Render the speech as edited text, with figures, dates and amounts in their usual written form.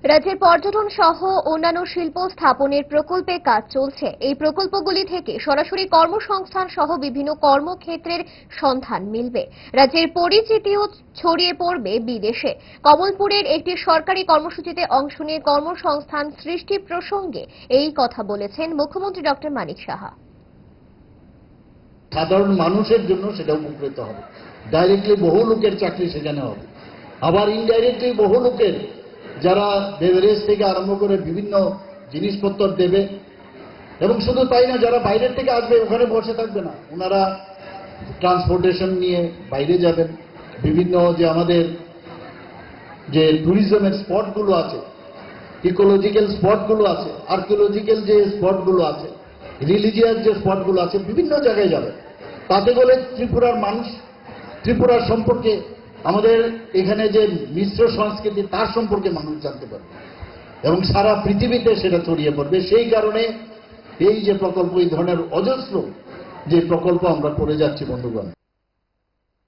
রাজ্যের পর্যটন সহ অন্যান্য শিল্প স্থাপনের প্রকল্পে কাজ চলছে। এই প্রকল্পগুলি থেকে সরাসরি কর্মসংস্থান সহ বিভিন্ন কর্মক্ষেত্রের সন্ধান মিলবে। রাজ্যের পরিচিতিও ছড়িয়ে পড়বে বিদেশে। কমলপুরের একটি সরকারি কর্মসূচিতে অংশ নিয়ে কর্মসংস্থান সৃষ্টি প্রসঙ্গে এই কথা বলেছেন মুখ্যমন্ত্রী ডক্টর মানিক সাহা। সাধারণ মানুষের জন্য সেটা উপকৃত হবে। ডাইরেক্টলি বহু লোকের চাকরি সেখানে হবে, আবার ইনডাইরেক্টলি বহু লোকের যারা বেভারেজ থেকে আরম্ভ করে বিভিন্ন জিনিসপত্র দেবে, এবং শুধু তাই না, যারা বাইরের থেকে আসবে ওখানে বসে থাকবে না, ওনারা ট্রান্সপোর্টেশন নিয়ে বাইরে যাবেন। বিভিন্ন যে আমাদের যে ট্যুরিজমের স্পটগুলো আছে, ইকোলজিক্যাল স্পটগুলো আছে, আর্কিওলজিক্যাল যে স্পটগুলো আছে, রিলিজিয়াস যে স্পটগুলো আছে, বিভিন্ন জায়গায় যাবে। তাতে করে ত্রিপুরার মানুষ, ত্রিপুরার সম্পর্কে, আমাদের এখানে যে মিশ্র সংস্কৃতি তার সম্পর্কে মানুষ জানতে পারবে এবং সারা পৃথিবীতে সেটা ছড়িয়ে পড়বে। সেই কারণে এই যে প্রকল্প, এই ধরনের অজস্র যে প্রকল্প আমরা করে যাচ্ছি বন্ধুগণ।